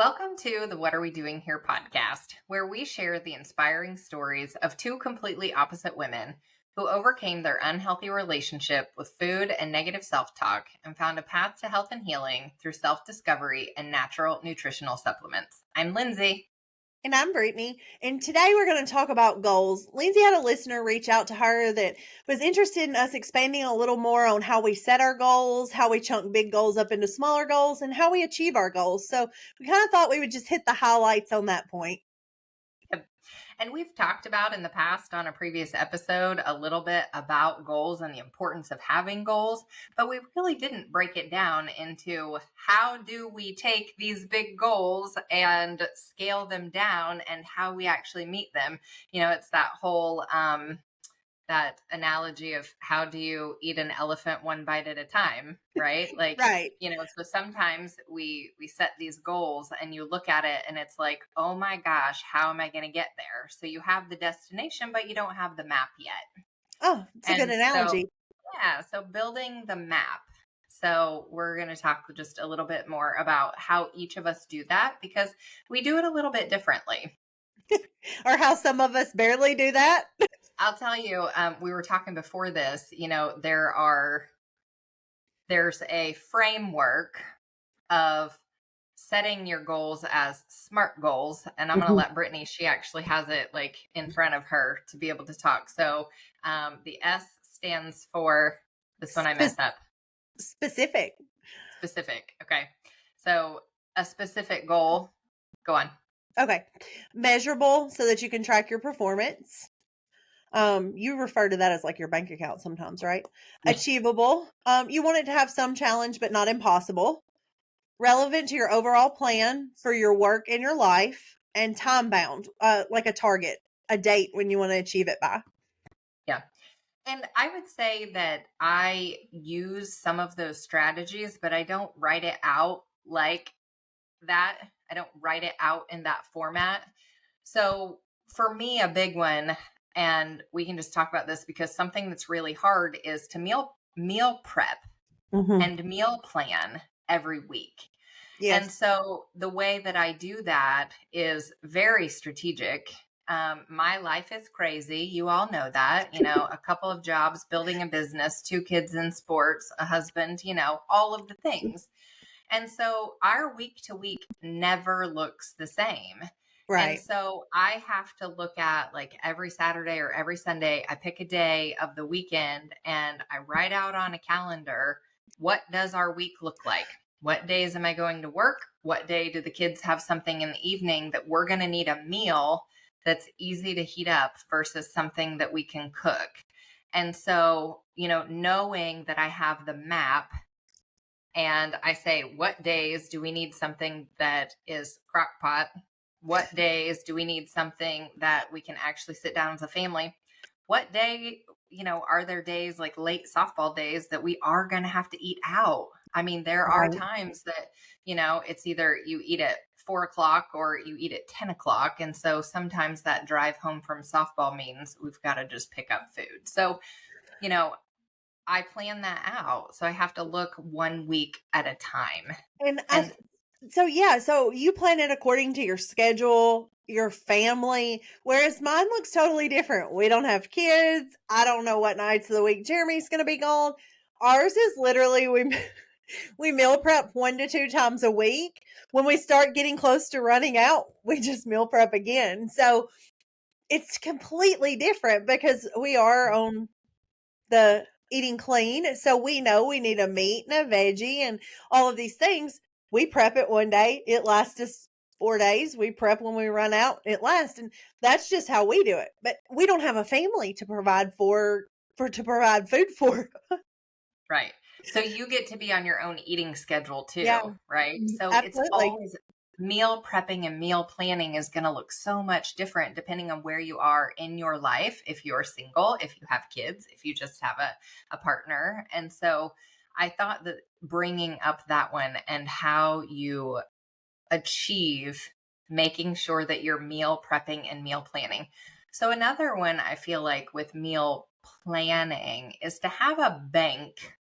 Welcome to the What Are We Doing Here podcast, where we share the inspiring stories of two completely opposite women who overcame their unhealthy relationship with food and negative self talk and found a path to health and healing through self discovery and natural nutritional supplements. I'm Lindsay. And I'm Brittany. And today we're going to talk about goals. Lindsay had a listener reach out to her that was interested in us expanding a little more on how we set our goals, how we chunk big goals up into smaller goals, and how we achieve our goals. So we kind of thought we would just hit the highlights on that point. And we've talked about in the past on a previous episode a little bit about goals and the importance of having goals, but we really didn't break it down into how do we take these big goals and scale them down and how we actually meet them. It's that whole that analogy of how do you eat an elephant one bite at a time, right? Right. So sometimes we set these goals and you look at it and it's like, oh my gosh, how am I going to get there? So you have the destination, but you don't have the map yet. Oh, it's a good analogy. So building the map. So we're going to talk just a little bit more about how each of us do that because we do it a little bit differently. Or how some of us barely do that. I'll tell you, we were talking before this, there's a framework of setting your goals as SMART goals. And I'm going to let Brittany, she actually has it like in front of her to be able to talk. So the S stands for this one I messed up. Specific. Okay. So a specific goal. Go on. Okay. Measurable so that you can track your performance. You refer to that as like your bank account sometimes, right? Achievable. You want it to have some challenge, but not impossible. Relevant to your overall plan for your work and your life, and time bound, like a target, a date when you want to achieve it by. Yeah. And I would say that I use some of those strategies, but I don't write it out like that. I don't write it out in that format. So for me, a big one, and we can just talk about this because something that's really hard is to meal prep and meal plan every week. Yes. And so the way that I do that is very strategic. My life is crazy. You all know that, a couple of jobs, building a business, 2 kids in sports, a husband, all of the things. And so our week to week never looks the same. Right. And so I have to look at like every Saturday or every Sunday, I pick a day of the weekend and I write out on a calendar, what does our week look like? What days am I going to work? What day do the kids have something in the evening that we're going to need a meal that's easy to heat up versus something that we can cook? And so, knowing that I have the map and I say, what days do we need something that is crock pot? What days do we need something that we can actually sit down as a family? What day, are there days like late softball days that we are going to have to eat out? I mean, there are times that, it's either you eat at 4:00 or you eat at 10:00. And so sometimes that drive home from softball means we've got to just pick up food. So, I plan that out. So I have to look 1 week at a time. So you plan it according to your schedule, your family, whereas mine looks totally different. We don't have kids. I don't know what nights of the week Jeremy's going to be gone. Ours is literally we meal prep 1 to 2 times a week. When we start getting close to running out, we just meal prep again. So it's completely different because we are on the eating clean. So we know we need a meat and a veggie and all of these things. We prep it one day. It lasts us 4 days. We prep when we run out. It lasts. And that's just how we do it. But we don't have a family to provide to provide food for. Right. So you get to be on your own eating schedule too, Yeah, right? So absolutely. It's always meal prepping and meal planning is going to look so much different depending on where you are in your life. If you're single, if you have kids, if you just have a partner. And so I thought that bringing up that one and how you achieve making sure that you're meal prepping and meal planning. So another one I feel like with meal planning is to have a bank,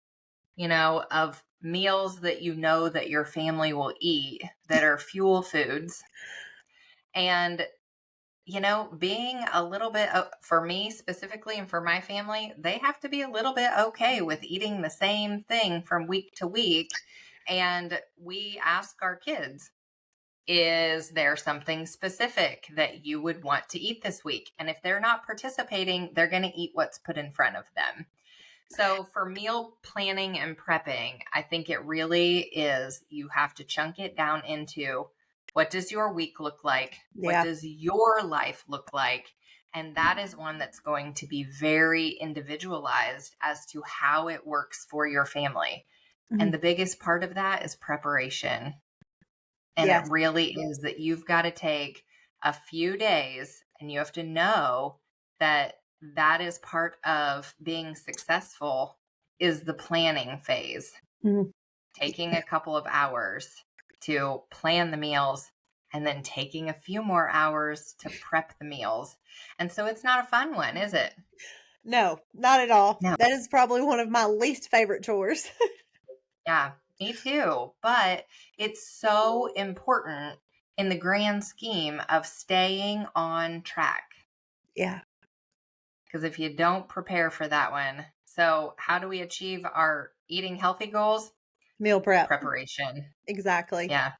of meals that you know that your family will eat that are fuel foods. And, being a little bit, for me specifically and for my family, they have to be a little bit okay with eating the same thing from week to week. And we ask our kids, is there something specific that you would want to eat this week? And if they're not participating, they're going to eat what's put in front of them. So for meal planning and prepping, I think it really is, you have to chunk it down into, what does your week look like? What Yeah. does your life look like? And that is one that's going to be very individualized as to how it works for your family. And Mhm. the biggest part of that is preparation. And it Yes. really is that you've got to take a few days, and you have to know that that is part of being successful, is the planning phase. Mhm. Taking a couple of hours to plan the meals, and then taking a few more hours to prep the meals. And so it's not a fun one, is it? No, not at all. No. That is probably one of my least favorite chores. Yeah, me too. But it's so important in the grand scheme of staying on track. Yeah. Because if you don't prepare for that one, so how do we achieve our eating healthy goals? Meal prep. Preparation. Exactly. Yeah,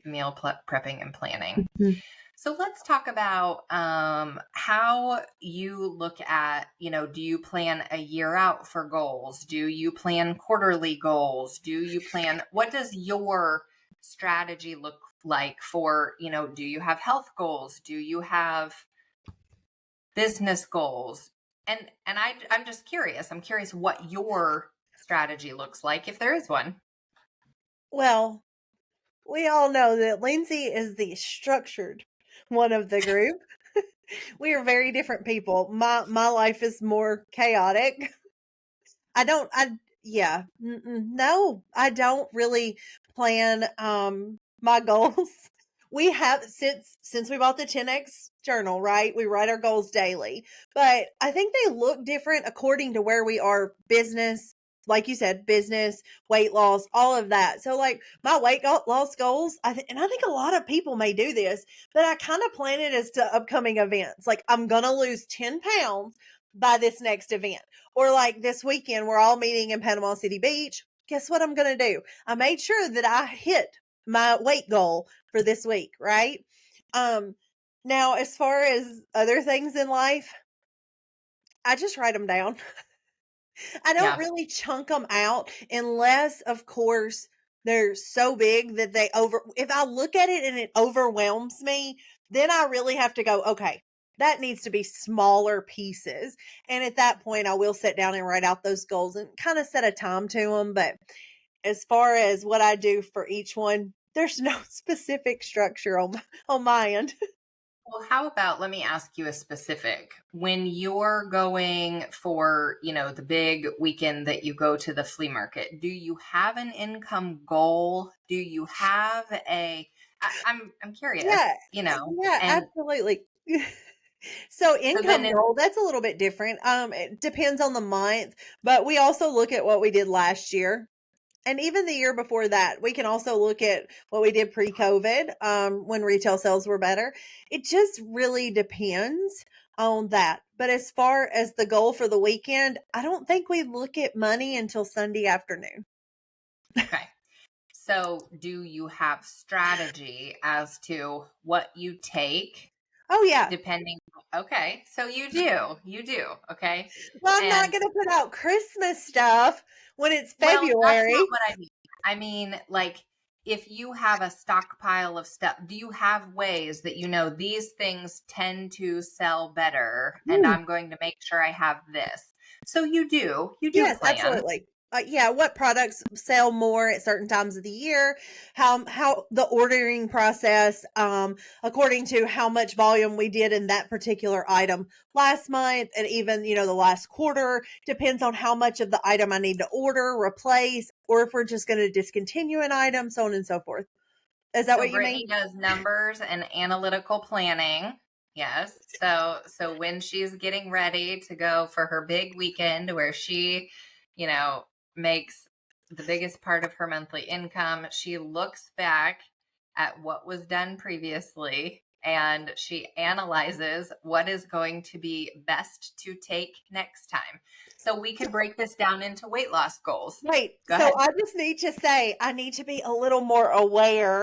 prepping and planning. Mhm. So let's talk about how you look at, do you plan a year out for goals? Do you plan quarterly goals? What does your strategy look like for, do you have health goals? Do you have business goals? I'm just curious. I'm curious what your strategy looks like, if there is one. Well, we all know that Lindsay is the structured one of the group. We are very different people. My life is more chaotic. I don't I yeah, no, I don't really plan my goals. We have since we bought the 10X journal, right? We write our goals daily. But I think they look different according to where we are business, like you said, business, weight loss, all of that. So like my loss goals, and I think a lot of people may do this, but I kind of plan it as to upcoming events. Like I'm going to lose 10 pounds by this next event. Or like this weekend, we're all meeting in Panama City Beach. Guess what I'm going to do? I made sure that I hit my weight goal for this week, right? Um, Now, as far as other things in life, I just write them down. I don't Yeah. really chunk them out unless, of course, they're so big that if I look at it and it overwhelms me, then I really have to go, okay, that needs to be smaller pieces. And at that point, I will sit down and write out those goals and kind of set a time to them. But as far as what I do for each one, there's no specific structure on my end. Well, how about, let me ask you a specific. When you're going for, the big weekend that you go to the flea market, do you have an income goal? Do you have I'm curious, Yeah, yeah, and absolutely. So so then income goal, that's a little bit different. It depends on the month, but we also look at what we did last year. And even the year before that, we can also look at what we did pre-COVID, when retail sales were better. It just really depends on that. But as far as the goal for the weekend, I don't think we look at money until Sunday afternoon. okay. So do you have strategy as to what you take Oh yeah. depending? Okay. So you do. Okay. Well, I'm not And going to put out Christmas stuff when it's well, that's not February. what I mean. I mean, like, if you have a stockpile of stuff, do you have ways that these things tend to sell better, and Hmm. I'm going to make sure I have this? So you do Yes, plan. absolutely. Yeah, what products sell more at certain times of the year? How the ordering process, according to how much volume we did in that particular item last month, and even the last quarter depends on how much of the item I need to order, replace, or if we're just going to discontinue an item, so on and so forth. Is that So what you Brittany mean? does numbers and analytical planning. Yes. So when she's getting ready to go for her big weekend where she, makes the biggest part of her monthly income. She looks back at what was done previously and she analyzes what is going to be best to take next time. So we could break this down into weight loss goals. Wait, Go so ahead. I just need to say I need to be a little more aware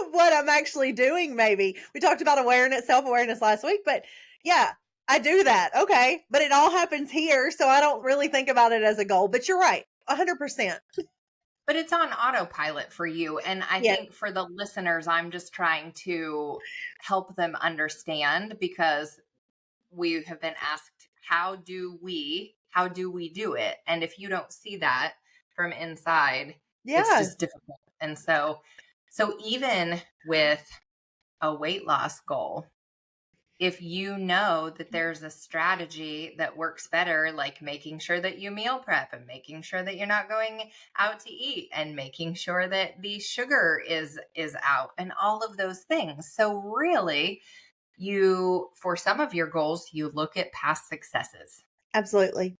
of what I'm actually doing, maybe. We talked about awareness, self-awareness last week, but yeah, I do that. Okay. But it all happens here, so I don't really think about it as a goal. But you're right. 100%. But it's on autopilot for you. And I Yeah. think for the listeners, I'm just trying to help them understand because we have been asked, how do we do it? And if you don't see that from inside, it's Yeah. just difficult. And so even with a weight loss goal, if you know that there's a strategy that works better, like making sure that you meal prep and making sure that you're not going out to eat and making sure that the sugar is out and all of those things. So really, you, for some of your goals, you look at past successes. Absolutely.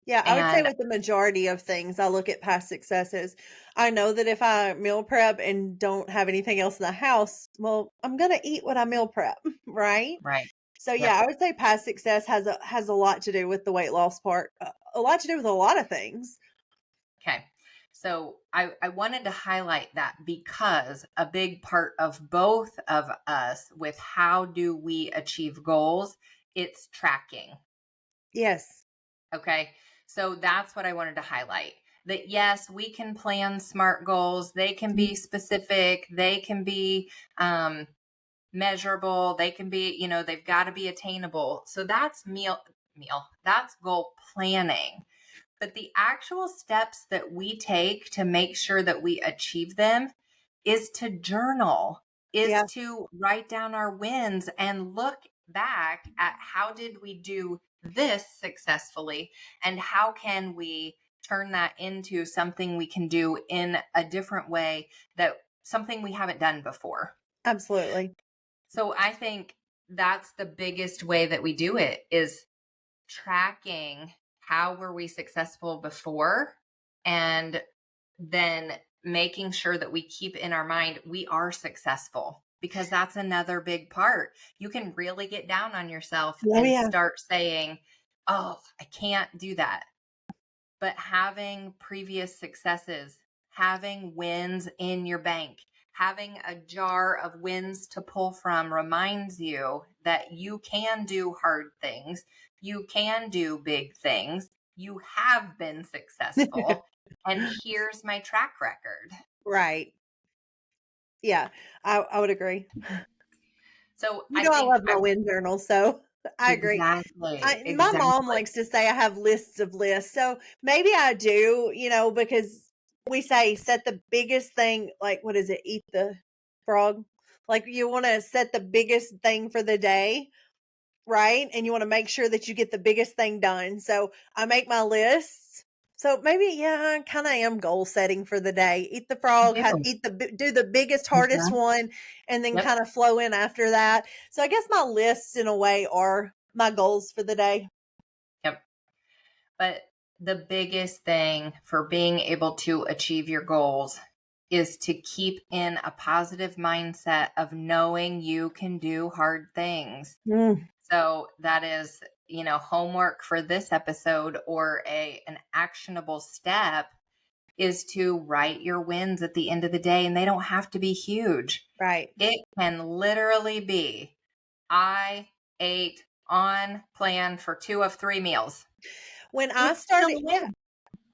Yeah, I would say And with the majority of things, I look at past successes. I know that if I meal prep and don't have anything else in the house, well, I'm gonna eat what I meal prep, right? right. So yeah, Yep. I would say past success has a lot to do with the weight loss part. A lot to do with a lot of things. Okay. So I wanted to highlight that because a big part of both of us with how do we achieve goals, it's tracking. Yes. Okay. So that's what I wanted to highlight. That yes, we can plan SMART goals. They can be specific. They can be measurable. They can be, they've got to be attainable. So that's that's goal planning. But the actual steps that we take to make sure that we achieve them is to journal, is Yeah, to write down our wins and look back at how did we do this successfully and how can we turn that into something we can do in a different way, that something we haven't done before. absolutely. So I think that's the biggest way that we do it is tracking how were we successful before and then making sure that we keep in our mind we are successful, because that's another big part. You can really get down on yourself Oh and yeah. start saying, oh, I can't do that. But having previous successes, having wins in your bank, having a jar of wins to pull from reminds you that you can do hard things. You can do big things. You have been successful. And here's my track record. Right. Yeah, I would agree. So You I know I think love my win journal, so I agree. exactly, My mom exactly. likes to say I have lists of lists, so maybe I do, because we say set the biggest thing, like, what is it? Eat the frog? Like, you wanna set the biggest thing for the day, right? And you wanna make sure that you get the biggest thing done, so I make my lists. So maybe, yeah, I kinda am goal setting for the day. Eat the You frog, do. do the biggest, hardest Mhm. one, and then Yep. kinda flow in after that. So I guess my lists, in a way, are my goals for the day. Yep. But the biggest thing for being able to achieve your goals is to keep in a positive mindset of knowing you can do hard things. Mm, So that is, homework for this episode, or an actionable step is to write your wins at the end of the day, and they don't have to be huge. right. It can literally be, I ate on plan for 2 of 3 meals. When I It's still started a yeah, win.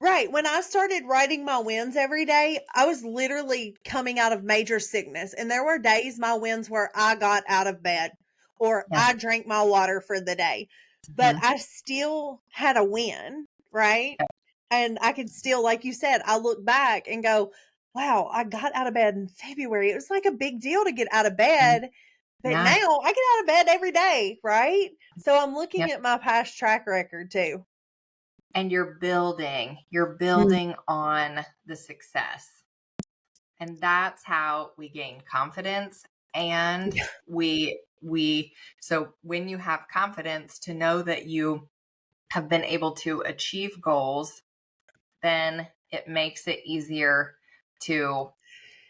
right, when I started writing my wins every day, I was literally coming out of major sickness, and there were days my wins were I got out of bed or Yeah. I drank my water for the day, but Mhm. I still had a win, right? And I could still, like you said, I look back and go, "Wow, I got out of bed in February." It was like a big deal to get out of Mhm. bed, but Yeah. now I get out of bed every day, right? So I'm looking Yep. at my past track record too. And you're Mm. building on the success. And that's how we gain confidence, and we so when you have confidence to know that you have been able to achieve goals, then it makes it easier to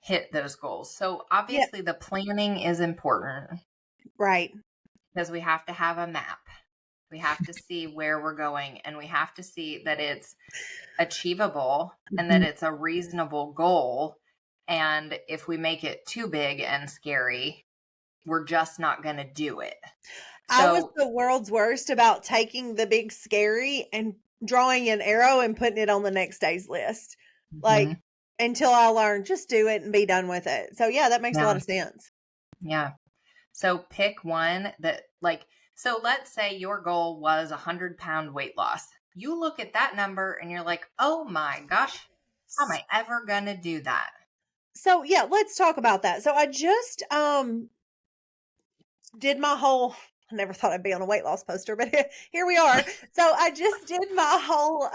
hit those goals. So Yeah, obviously the planning is important right. because we have to have a map. We have to see where we're going, and we have to see that it's achievable and that Mhm. it's a reasonable goal. And if we make it too big and scary, we're just not going to do it. I was So, the world's worst about taking the big scary and drawing an arrow and putting it on the next day's list. Like, mhm, until I learned, just do it and be done with it. So, yeah, that makes a yeah, lot of sense. yeah. So pick one that, like, so let's say your goal was 100-pound weight loss. You look at that number and you're like, oh my gosh, how am I ever going to do that? So, yeah, let's talk about that. So, I just did my whole I never thought I'd be on a weight loss poster, but here we are. So I just did my whole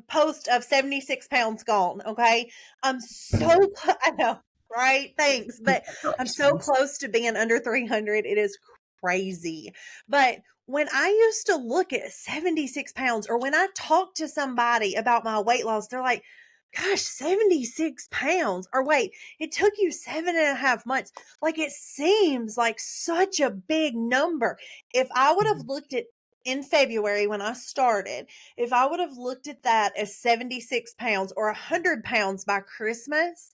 post of 76 pounds gone. Okay. I'm so I know, right? Thanks. But I'm so Congratulations. close to being under 300. It is crazy. But when I used to look at 76 pounds, or when I talk to somebody about my weight loss, they're like, gosh, 76 pounds. Or wait, it took you 7.5 months. Like, it seems like such a big number. If I would have Mhm, looked at in February when I started, if I would have looked at that as 76 pounds or 100 pounds by Christmas,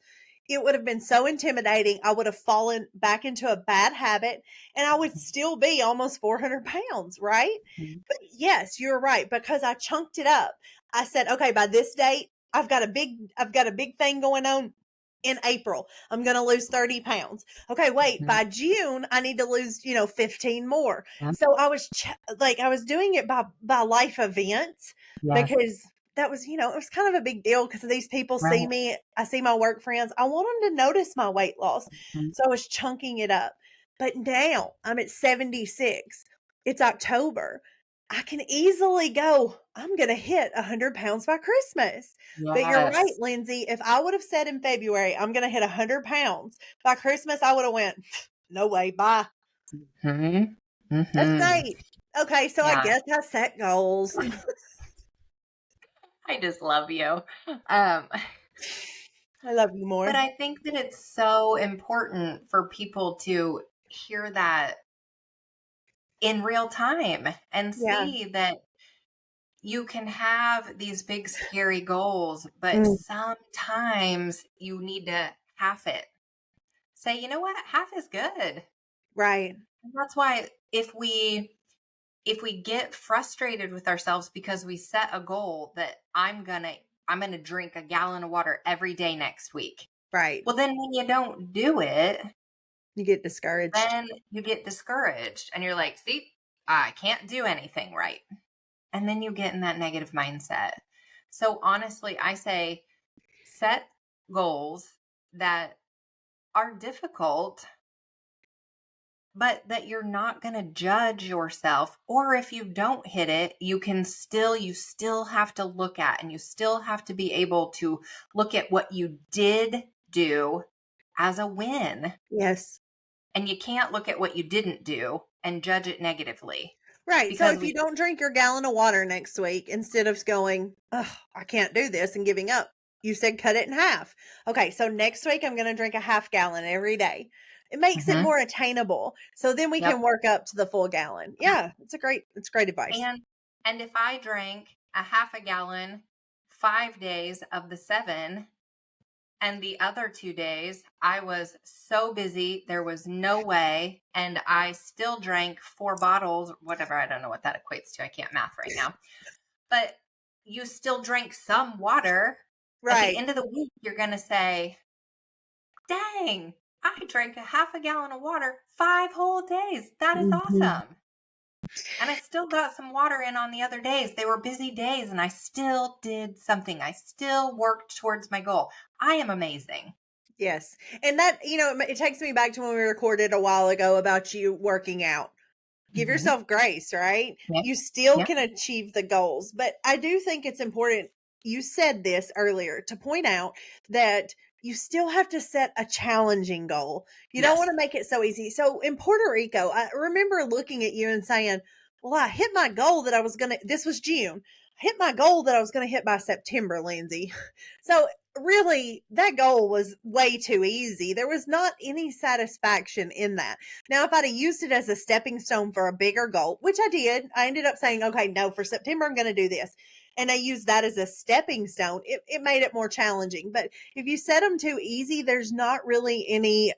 it would have been so intimidating. I would have fallen back into a bad habit and I would still be almost 400 pounds, right? mhm, But yes, you're right, because I chunked it up. I said, okay, by this date, I've got a big thing going on in April. I'm going to lose 30 pounds. Okay, wait, mhm. by June, I need to lose, 15 more. Yeah. So I was I was doing it by life events, Yeah. because that was, it was kind of a big deal because these people see Right. me. I see my work friends. I want them to notice my weight loss. Mhm. So I was chunking it up. But now I'm at 76. It's October. I can easily go, I'm going to hit 100 pounds by Christmas. But you're right, Yes. Lindsay. If I would have said in February, I'm going to hit 100 pounds by Christmas, I would have went, no way, bye. Mhm. That's Mhm. great. Okay, so I Yeah. guess I set goals. I just love you. Um, I love you but more. I think that it's so important for people to hear that in real time and Yeah. see that you can have these big scary goals, but Mm, sometimes you need to half it. Say, you know what? Half is good. right. And that's why if we get frustrated with ourselves because we set a goal that I'm going to drink a gallon of water every day next week. Right. Well, then when you don't do it, You get discouraged. then you get discouraged and you're like, "See, I can't do anything right." And then you get in that negative mindset. So honestly, I say set goals that are difficult, but that you're not going to judge yourself. Or if you don't hit it, you still have to look at, and you still have to be able to look at what you did do as a win. Yes. And you can't look at what you didn't do and judge it negatively Right. So because if you don't drink your gallon of water next week, instead of going, oh, I can't do this and giving up, you said cut it in half. Okay. So next week, I'm going to drink a half gallon every day. It makes it Mhm. more attainable. So then we can Yep. work up to the full gallon. Yeah. It's great advice. And if I drank a half a gallon 5 days of the 7, and the other 2 days I was so busy there was no way, and I still drank 4 bottles, whatever, I don't know what that equates to. I can't math right now. But you still drank some water. At the Right. end of the week, you're going to say, dang, I drank a half a gallon of water 5 whole days. That is Mhm. awesome. And I still got some water in on the other days. They were busy days and I still did something. I still worked towards my goal. I am amazing. Yes. And that, it takes me back to when we recorded a while ago about you working out. Give Mhm. yourself grace, right? Yep. You still Yep. can achieve the goals. But I do think it's important. You said this earlier to point out that you still have to set a challenging goal. You don't want Yes. to make it so easy. So in Puerto Rico, I remember looking at you and saying, well, I hit my goal that I was going to, this was June. hit my goal that I was going to hit by September, Lindsay. So really, that goal was way too easy. There was not any satisfaction in that. Now, if I'd have used it as a stepping stone for a bigger goal, which I did, I ended up saying, okay, no, for September, I'm going to do this. And I used that as a stepping stone. It made it more challenging. But if you set them too easy, there's not really any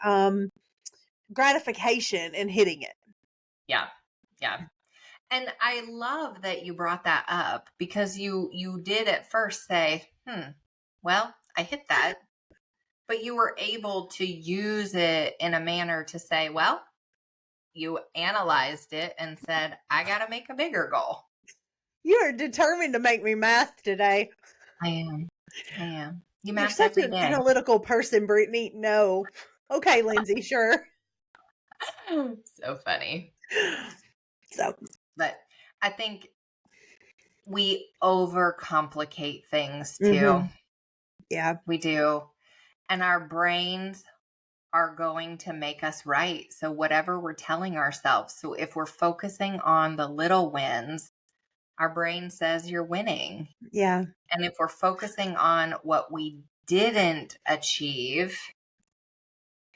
gratification in hitting it. Yeah. Yeah. And I love that you brought that up because you did at first say, well, I hit that, but you were able to use it in a manner to say, well, you analyzed it and said, I got to make a bigger goal. You are determined to make me math today. I am. You You're math such every an day. analytical person, Brittany. No. Okay, Lindsay, sure. So funny. So, But I think we overcomplicate things too. Yeah. We do. And our brains are going to make us right. So whatever we're telling ourselves. So if we're focusing on the little wins, our brain says you're winning. Yeah. And if we're focusing on what we didn't achieve,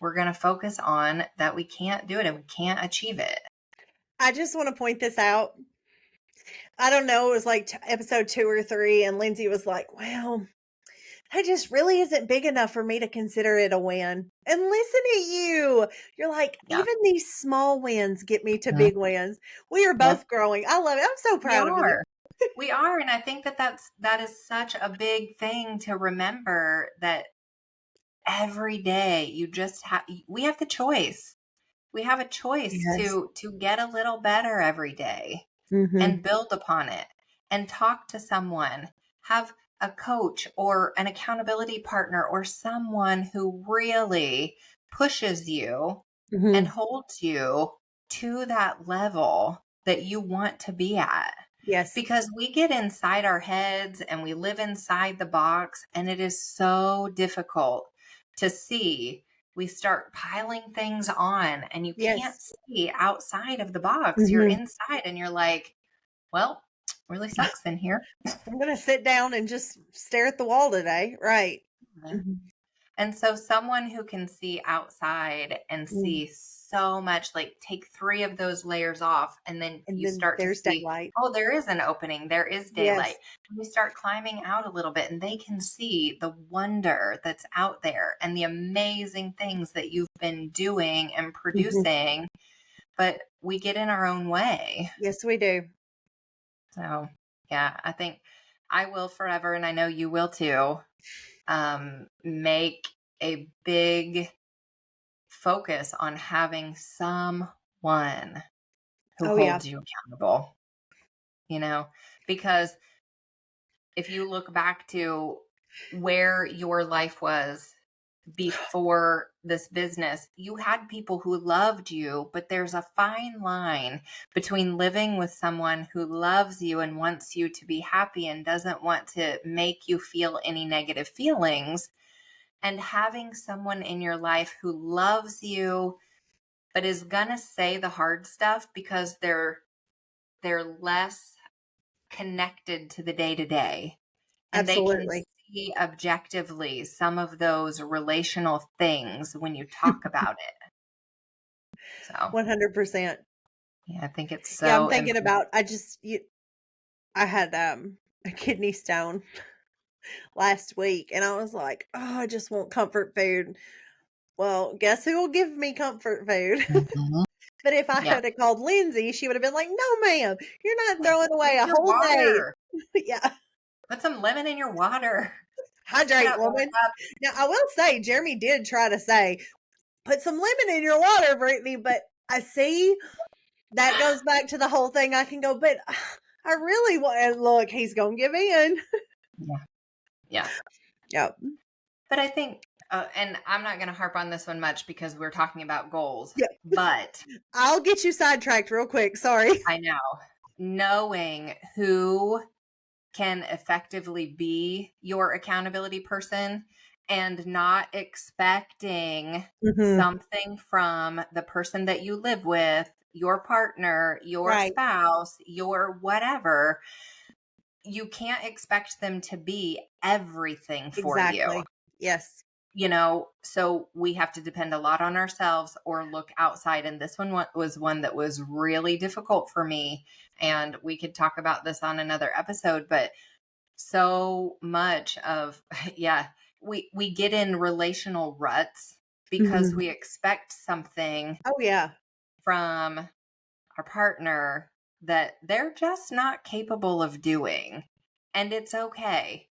we're going to focus on that we can't do it and we can't achieve it. I just want to point this out. I don't know. It was like episode 2 or 3, and Lindsay was like, well, that just really isn't big enough for me to consider it a win. And listen to you. You're like, Yeah. even these small wins get me to Mhm. big wins. We are both growing. I love it. I'm so proud of you. We are. And I think that is such a big thing to remember, that every day we have the choice. We have a choice Yes. to get a little better every day Mm-hmm. and build upon it and talk to someone, have a coach or an accountability partner or someone who really pushes you and holds you to that level that you want to be at. Yes. Because we get inside our heads and we live inside the box, and it is so difficult to see. We start piling things on and you can't see outside of the box. You're inside and you're like, well, really sucks in here. I'm going to sit down and just stare at the wall today. Right. And so someone who can see outside and see so much, like take 3 of those layers off, and then you start to see, daylight. oh, there is an opening. There is daylight. And we start climbing out a little bit, and they can see the wonder that's out there and the amazing things that you've been doing and producing. But we get in our own way. Yes, we do. So, yeah, I think I will forever, and I know you will too, make a big focus on having someone who holds you accountable, because if you look back to where your life was before this business, you had people who loved you, but there's a fine line between living with someone who loves you and wants you to be happy and doesn't want to make you feel any negative feelings, and having someone in your life who loves you but is gonna say the hard stuff because they're less connected to the day-to-day. And they can see objectively some of those relational things when you talk about it. So 100%. yeah, I think it's Yeah, I'm so thinking important. about, I had a kidney stone last week, and I was like, oh, I just want comfort food. Well, guess who will give me comfort food? Mhm. But if I Yeah. had called Lindsay, she would have been like, no, ma'am, you're not throwing away a Your whole day. water. Yeah. Put some lemon in your water. Hydrate, That woman. Now, I will say, Jeremy did try to say, put some lemon in your water, Brittany, but I see that goes back to the whole thing. I can go, but I really want, and look, he's going to give in. Yeah. Yep. But I think, and I'm not going to harp on this one much because we're talking about goals, Yep. but I'll get you sidetracked real quick. Sorry. I know knowing who can effectively be your accountability person and not expecting something from the person that you live with, your partner, your spouse, your whatever. you can't expect them to be everything for you. Exactly. Yes. So we have to depend a lot on ourselves or look outside. And this one was one that was really difficult for me. And we could talk about this on another episode, but so much of, yeah, we get in relational ruts because Mhm. we expect something Oh, yeah. from our partner that they're just not capable of doing. And it's okay.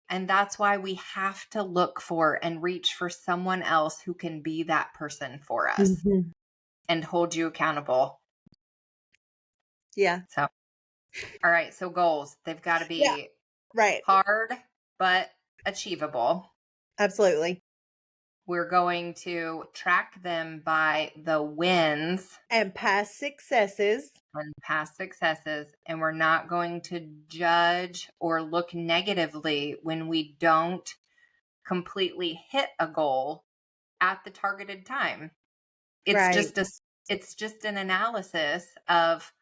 And that's why we have to look for and reach for someone else who can be that person for us Mhm. and hold you accountable. Yeah. So, all right. So, goals, they've got to Yeah. be Right. hard, but achievable. Absolutely. We're going to track them by the wins And past successes. and past successes. And we're not going to judge or look negatively when we don't completely hit a goal at the targeted time. It's Right. just a it's just an analysis of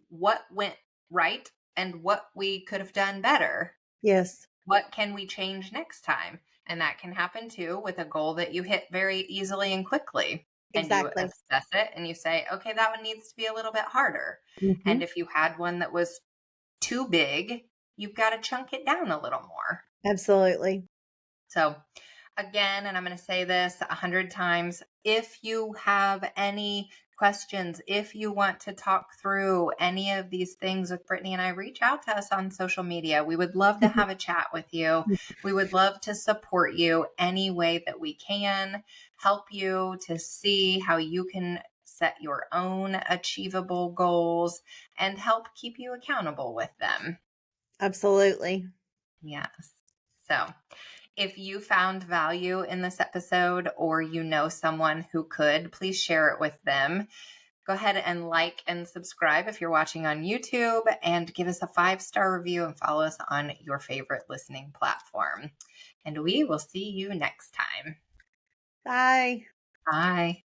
what went right and what we could have done better. Yes. What can we change next time? And that can happen too with a goal that you hit very easily and quickly. And you Exactly. assess it and you say, okay, that one needs to be a little bit harder. And Mhm. if you had one that was too big, you've got to chunk it down a little more. Absolutely. So, again, and I'm going to say this 100 times, if you have any questions, if you want to talk through any of these things with Brittany and I, reach out to us on social media. We would love to have a chat with you. We would love to support you any way that we can, help you to see how you can set your own achievable goals and help keep you accountable with them. Absolutely. Yes. So, if you found value in this episode or you know someone who could, please share it with them. Go ahead and like and subscribe if you're watching on YouTube and give us a 5-star review and follow us on your favorite listening platform. And we will see you next time. Bye. Bye.